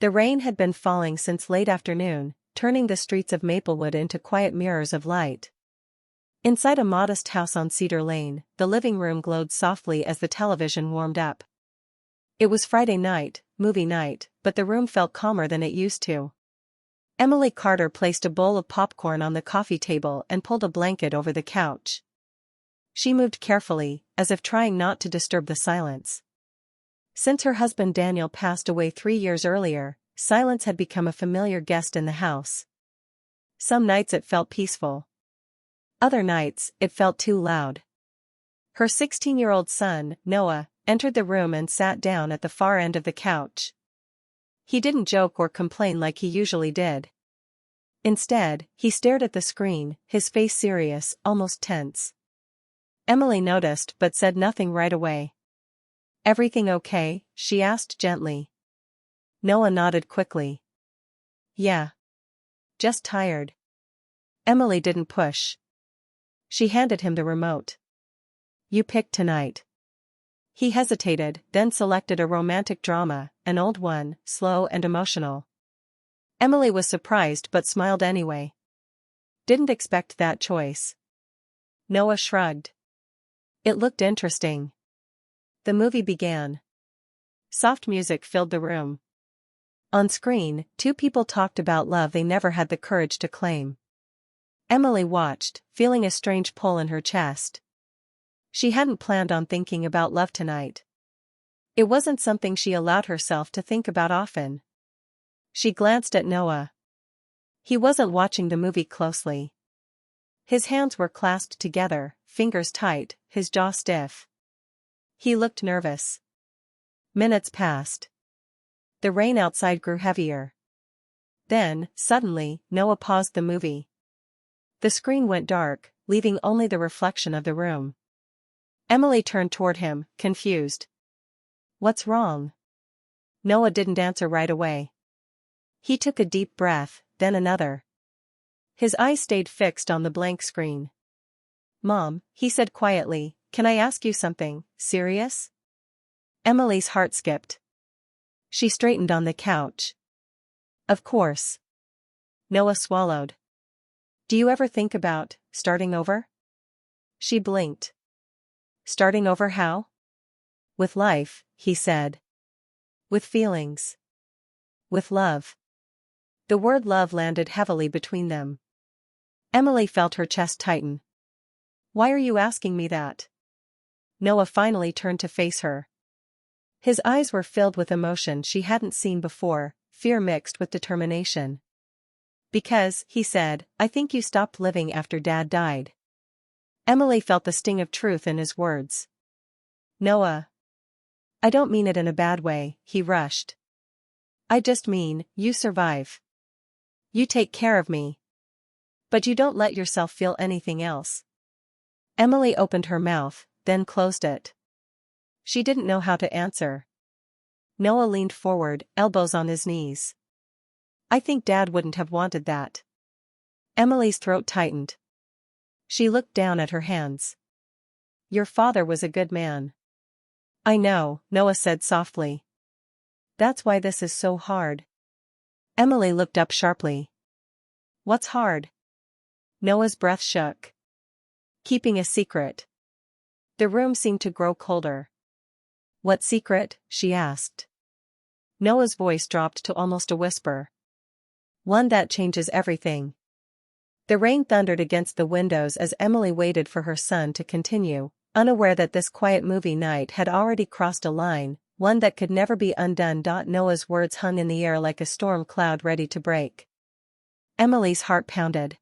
The rain had been falling since late afternoon, turning the streets of Maplewood into quiet mirrors of light. Inside a modest house on Cedar Lane, the living room glowed softly as the television warmed up. It was Friday night, movie night, but the room felt calmer than it used to. Emily Carter placed a bowl of popcorn on the coffee table and pulled a blanket over the couch. She moved carefully, as if trying not to disturb the silence. Since her husband Daniel passed away 3 years earlier, silence had become a familiar guest in the house. Some nights it felt peaceful. Other nights, it felt too loud. Her 16-year-old son, Noah, entered the room and sat down at the far end of the couch. He didn't joke or complain like he usually did. Instead, he stared at the screen, his face serious, almost tense. Emily noticed but said nothing right away. "Everything okay?" she asked gently. Noah nodded quickly. "Yeah. Just tired." Emily didn't push. She handed him the remote. "You pick tonight." He hesitated, then selected a romantic drama, an old one, slow and emotional. Emily was surprised but smiled anyway. "Didn't expect that choice." Noah shrugged. It looked interesting. The movie began. Soft music filled the room. On screen, two people talked about love they never had the courage to claim. Emily watched, feeling a strange pull in her chest. She hadn't planned on thinking about love tonight. It wasn't something she allowed herself to think about often. She glanced at Noah. He wasn't watching the movie closely. His hands were clasped together, fingers tight, his jaw stiff. He looked nervous. Minutes passed. The rain outside grew heavier. Then, suddenly, Noah paused the movie. The screen went dark, leaving only the reflection of the room. Emily turned toward him, confused. "What's wrong?" Noah didn't answer right away. He took a deep breath, then another. His eyes stayed fixed on the blank screen. "Mom," he said quietly, "can I ask you something serious?" Emily's heart skipped. She straightened on the couch. "Of course." Noah swallowed. "Do you ever think about starting over?" She blinked. "Starting over how?" "With life," he said. "With feelings. With love." The word love landed heavily between them. Emily felt her chest tighten. "Why are you asking me that?" Noah finally turned to face her. His eyes were filled with emotion she hadn't seen before, fear mixed with determination. "Because," he said, "I think you stopped living after Dad died." Emily felt the sting of truth in his words. "Noah. I don't mean it in a bad way," he rushed. "I just mean, you survive. You take care of me. But you don't let yourself feel anything else." Emily opened her mouth, then closed it. She didn't know how to answer. Noah leaned forward, elbows on his knees. "I think Dad wouldn't have wanted that." Emily's throat tightened. She looked down at her hands. "Your father was a good man." "I know," Noah said softly. "That's why this is so hard." Emily looked up sharply. "What's hard?" Noah's breath shook. "Keeping a secret." The room seemed to grow colder. "What secret?" she asked. Noah's voice dropped to almost a whisper. "One that changes everything." The rain thundered against the windows as Emily waited for her son to continue, unaware that this quiet movie night had already crossed a line, one that could never be undone. Noah's words hung in the air like a storm cloud ready to break. Emily's heart pounded.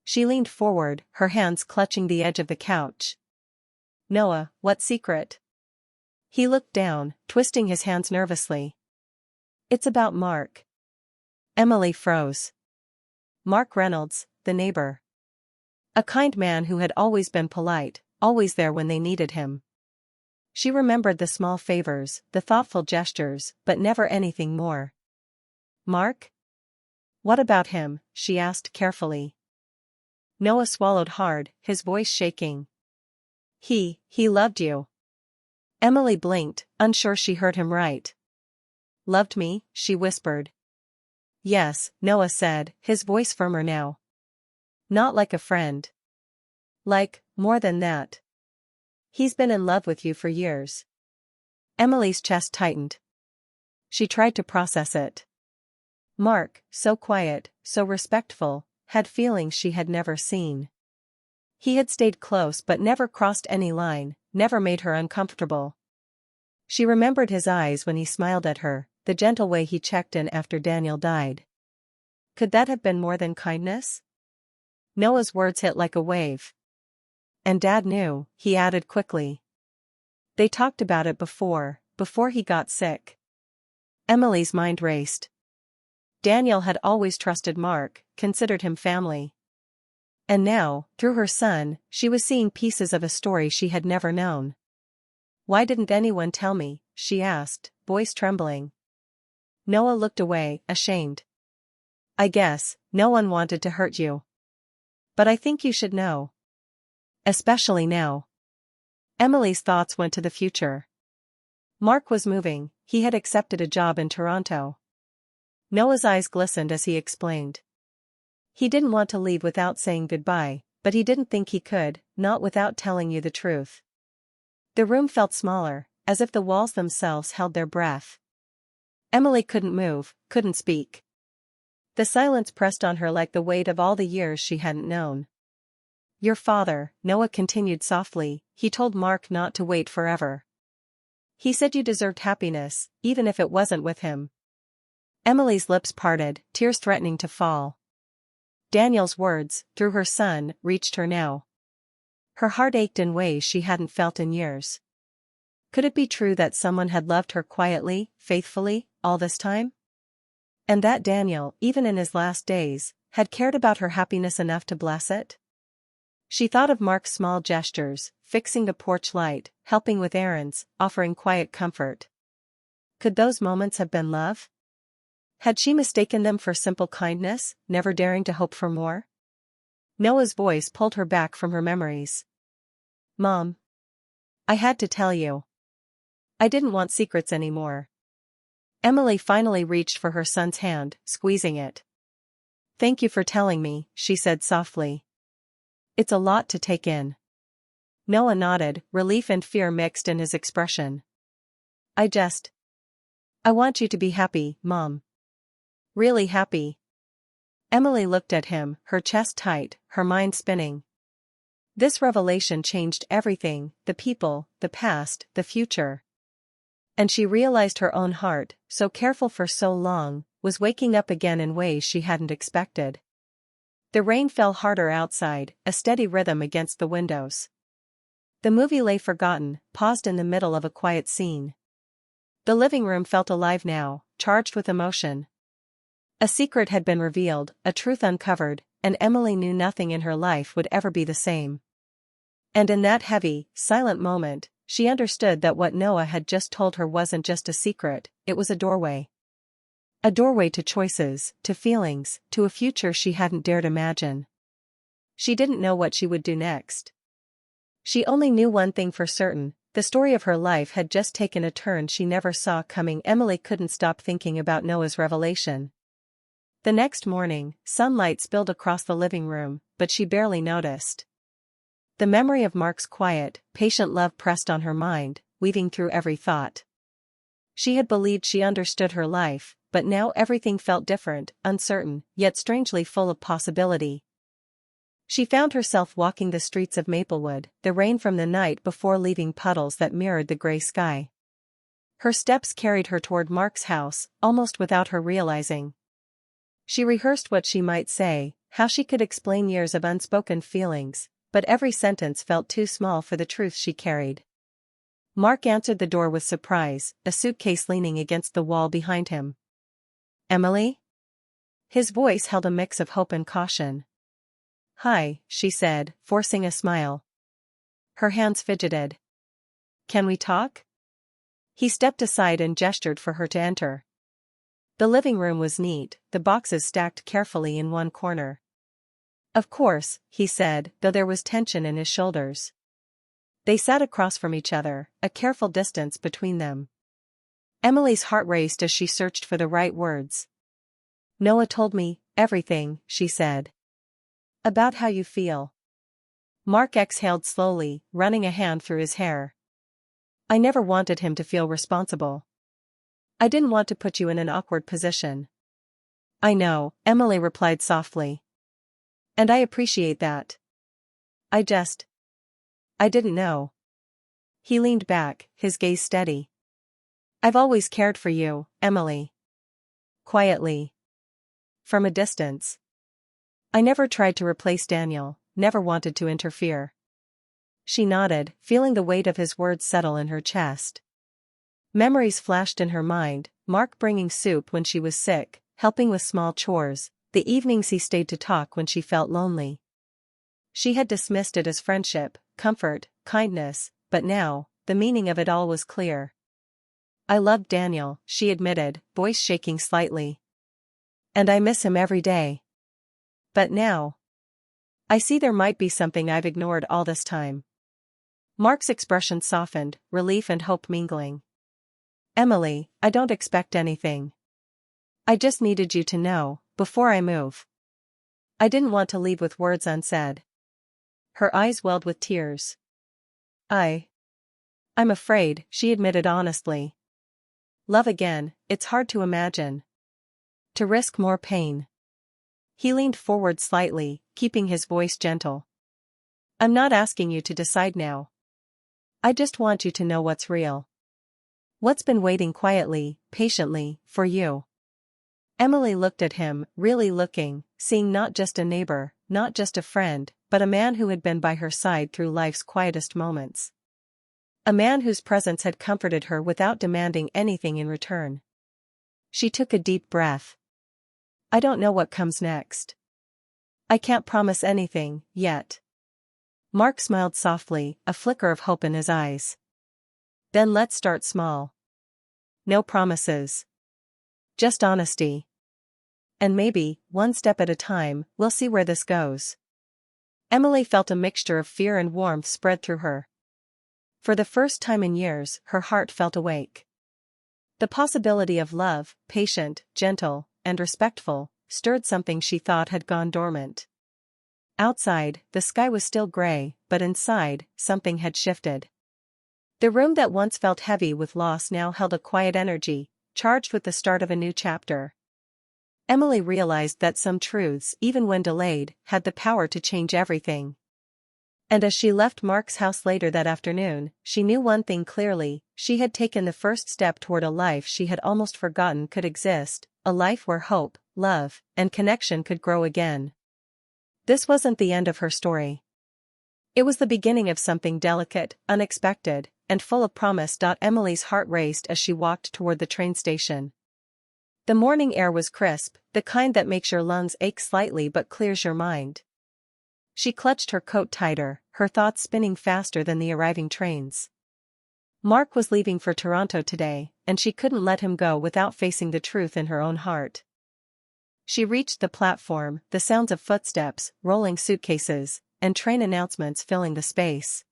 She leaned forward, her hands clutching the edge of the couch. "Noah, what secret?" He looked down, twisting his hands nervously. "It's about Mark." Emily froze. Mark Reynolds, the neighbor. A kind man who had always been polite, always there when they needed him. She remembered the small favors, the thoughtful gestures, but never anything more. "Mark? What about him?" she asked carefully. Noah swallowed hard, his voice shaking. He loved you." Emily blinked, unsure she heard him right. loved me?" she whispered. "Yes," Noah said, his voice firmer now. "Not like a friend. Like, more than that. He's been in love with you for years." Emily's chest tightened. She tried to process it. Mark, so quiet, so respectful, had feelings she had never seen. He had stayed close but never crossed any line, never made her uncomfortable. She remembered his eyes when he smiled at her, the gentle way he checked in after Daniel died. Could that have been more than kindness? Noah's words hit like a wave. "And Dad knew," he added quickly. "They talked about it before he got sick." Emily's mind raced. Daniel had always trusted Mark, considered him family. And now, through her son, she was seeing pieces of a story she had never known. "Why didn't anyone tell me?" she asked, voice trembling. Noah looked away, ashamed. "I guess, no one wanted to hurt you. But I think you should know. Especially now." Emily's thoughts went to the future. Mark was moving, he had accepted a job in Toronto. Noah's eyes glistened as he explained. He didn't want to leave without saying goodbye, but he didn't think he could, not without telling you the truth. The room felt smaller, as if the walls themselves held their breath. Emily couldn't move, couldn't speak. The silence pressed on her like the weight of all the years she hadn't known. "Your father," Noah continued softly, "he told Mark not to wait forever. He said you deserved happiness, even if it wasn't with him." Emily's lips parted, tears threatening to fall. Daniel's words, through her son, reached her now. Her heart ached in ways she hadn't felt in years. Could it be true that someone had loved her quietly, faithfully, all this time? And that Daniel, even in his last days, had cared about her happiness enough to bless it? She thought of Mark's small gestures, fixing the porch light, helping with errands, offering quiet comfort. Could those moments have been love? Had she mistaken them for simple kindness, never daring to hope for more? Noah's voice pulled her back from her memories. "Mom. I had to tell you. I didn't want secrets anymore." Emily finally reached for her son's hand, squeezing it. "Thank you for telling me," she said softly. "It's a lot to take in." Noah nodded, relief and fear mixed in his expression. I want you to be happy, Mom. Really happy." Emily looked at him, her chest tight, her mind spinning. This revelation changed everything, the people, the past, the future. And she realized her own heart, so careful for so long, was waking up again in ways she hadn't expected. The rain fell harder outside, a steady rhythm against the windows. The movie lay forgotten, paused in the middle of a quiet scene. The living room felt alive now, charged with emotion. A secret had been revealed, a truth uncovered, and Emily knew nothing in her life would ever be the same. And in that heavy, silent moment, she understood that what Noah had just told her wasn't just a secret, it was a doorway. A doorway to choices, to feelings, to a future she hadn't dared imagine. She didn't know what she would do next. She only knew one thing for certain, the story of her life had just taken a turn she never saw coming. Emily couldn't stop thinking about Noah's revelation. The next morning, sunlight spilled across the living room, but she barely noticed. The memory of Mark's quiet, patient love pressed on her mind, weaving through every thought. She had believed she understood her life, but now everything felt different, uncertain, yet strangely full of possibility. She found herself walking the streets of Maplewood, the rain from the night before leaving puddles that mirrored the gray sky. Her steps carried her toward Mark's house, almost without her realizing. She rehearsed what she might say, how she could explain years of unspoken feelings, but every sentence felt too small for the truth she carried. Mark answered the door with surprise, a suitcase leaning against the wall behind him. "Emily?" His voice held a mix of hope and caution. "Hi," she said, forcing a smile. Her hands fidgeted. "Can we talk?" He stepped aside and gestured for her to enter. The living room was neat, the boxes stacked carefully in one corner. "Of course," he said, though there was tension in his shoulders. They sat across from each other, a careful distance between them. Emily's heart raced as she searched for the right words. Noah told me everything, she said. About how you feel. Mark exhaled slowly, running a hand through his hair. I never wanted him to feel responsible. I didn't want to put you in an awkward position. I know, Emily replied softly. And I appreciate that. I didn't know. He leaned back, his gaze steady. I've always cared for you, Emily. Quietly. From a distance. I never tried to replace Daniel, never wanted to interfere. She nodded, feeling the weight of his words settle in her chest. Memories flashed in her mind, Mark bringing soup when she was sick, helping with small chores, the evenings he stayed to talk when she felt lonely. She had dismissed it as friendship, comfort, kindness, but now, the meaning of it all was clear. I loved Daniel, she admitted, voice shaking slightly. And I miss him every day. But now, I see there might be something I've ignored all this time. Mark's expression softened, relief and hope mingling. Emily, I don't expect anything. I just needed you to know, before I move. I didn't want to leave with words unsaid. Her eyes welled with tears. I'm afraid, she admitted honestly. Love again, it's hard to imagine. To risk more pain. He leaned forward slightly, keeping his voice gentle. I'm not asking you to decide now. I just want you to know what's real. What's been waiting quietly, patiently, for you. Emily looked at him, really looking, seeing not just a neighbor, not just a friend, but a man who had been by her side through life's quietest moments. A man whose presence had comforted her without demanding anything in return. She took a deep breath. I don't know what comes next. I can't promise anything, yet. Mark smiled softly, a flicker of hope in his eyes. Then let's start small. No promises. Just honesty. And maybe, one step at a time, we'll see where this goes. Emily felt a mixture of fear and warmth spread through her. For the first time in years, her heart felt awake. The possibility of love, patient, gentle, and respectful, stirred something she thought had gone dormant. Outside, the sky was still gray, but inside, something had shifted. The room that once felt heavy with loss now held a quiet energy, charged with the start of a new chapter. Emily realized that some truths, even when delayed, had the power to change everything. And as she left Mark's house later that afternoon, she knew one thing clearly: she had taken the first step toward a life she had almost forgotten could exist, a life where hope, love, and connection could grow again. This wasn't the end of her story. It was the beginning of something delicate, unexpected, and full of promise. Emily's heart raced as she walked toward the train station. The morning air was crisp, the kind that makes your lungs ache slightly but clears your mind. She clutched her coat tighter, her thoughts spinning faster than the arriving trains. Mark was leaving for Toronto today, and she couldn't let him go without facing the truth in her own heart. She reached the platform, the sounds of footsteps, rolling suitcases, and train announcements filling the space.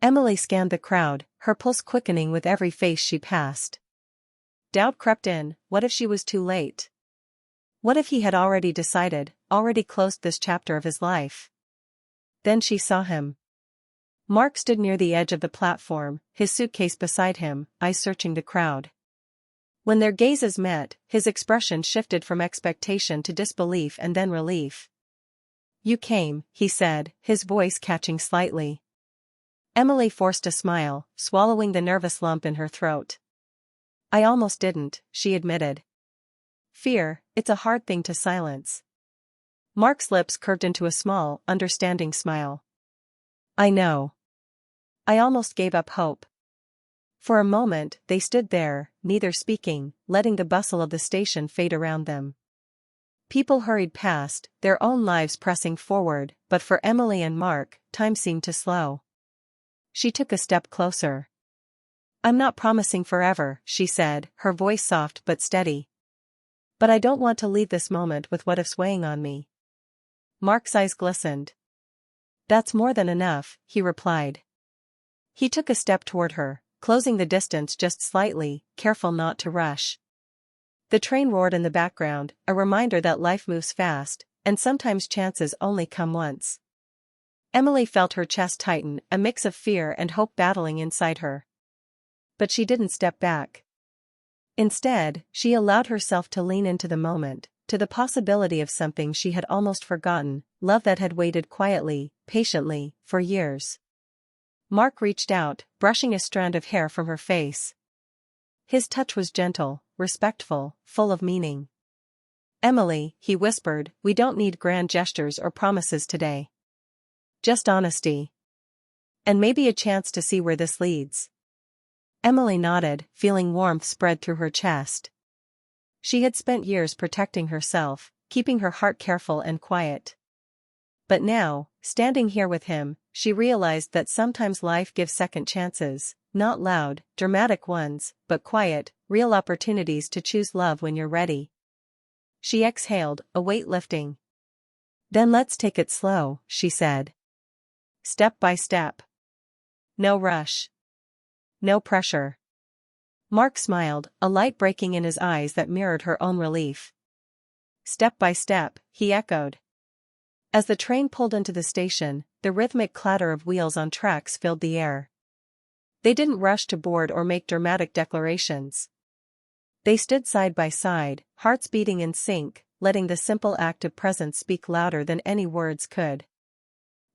Emily scanned the crowd, her pulse quickening with every face she passed. Doubt crept in. What if she was too late? What if he had already decided, already closed this chapter of his life? Then she saw him. Mark stood near the edge of the platform, his suitcase beside him, eyes searching the crowd. When their gazes met, his expression shifted from expectation to disbelief and then relief. You came, he said, his voice catching slightly. Emily forced a smile, swallowing the nervous lump in her throat. I almost didn't, she admitted. Fear, it's a hard thing to silence. Mark's lips curved into a small, understanding smile. I know. I almost gave up hope. For a moment, they stood there, neither speaking, letting the bustle of the station fade around them. People hurried past, their own lives pressing forward, but for Emily and Mark, time seemed to slow. She took a step closer. I'm not promising forever, she said, her voice soft but steady. But I don't want to leave this moment with what ifs weighing on me. Mark's eyes glistened. That's more than enough, he replied. He took a step toward her, closing the distance just slightly, careful not to rush. The train roared in the background, a reminder that life moves fast, and sometimes chances only come once. Emily felt her chest tighten, a mix of fear and hope battling inside her. But she didn't step back. Instead, she allowed herself to lean into the moment, to the possibility of something she had almost forgotten, love that had waited quietly, patiently, for years. Mark reached out, brushing a strand of hair from her face. His touch was gentle, respectful, full of meaning. "Emily," he whispered, "we don't need grand gestures or promises today. Just honesty. And maybe a chance to see where this leads." Emily nodded, feeling warmth spread through her chest. She had spent years protecting herself, keeping her heart careful and quiet. But now, standing here with him, she realized that sometimes life gives second chances, not loud, dramatic ones, but quiet, real opportunities to choose love when you're ready. She exhaled, a weight lifting. "Then let's take it slow," she said. "Step by step. No rush. No pressure." Mark smiled, a light breaking in his eyes that mirrored her own relief. "Step by step," he echoed. As the train pulled into the station, the rhythmic clatter of wheels on tracks filled the air. They didn't rush to board or make dramatic declarations. They stood side by side, hearts beating in sync, letting the simple act of presence speak louder than any words could.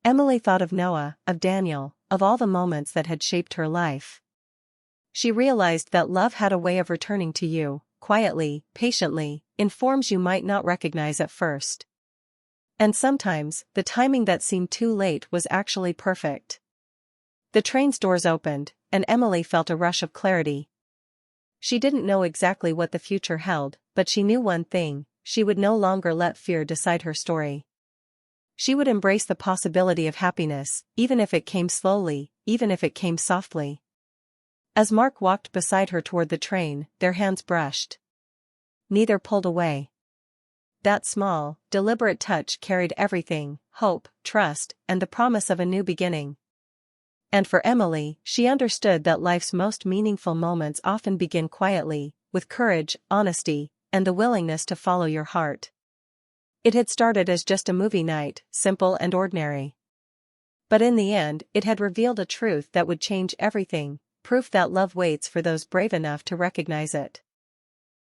Emily thought of Noah, of Daniel, of all the moments that had shaped her life. She realized that love had a way of returning to you, quietly, patiently, in forms you might not recognize at first. And sometimes, the timing that seemed too late was actually perfect. The train's doors opened, and Emily felt a rush of clarity. She didn't know exactly what the future held, but she knew one thing: she would no longer let fear decide her story. She would embrace the possibility of happiness, even if it came slowly, even if it came softly. As Mark walked beside her toward the train, their hands brushed. Neither pulled away. That small, deliberate touch carried everything: hope, trust, and the promise of a new beginning. And for Emily, she understood that life's most meaningful moments often begin quietly, with courage, honesty, and the willingness to follow your heart. It had started as just a movie night, simple and ordinary. But in the end, it had revealed a truth that would change everything: proof that love waits for those brave enough to recognize it.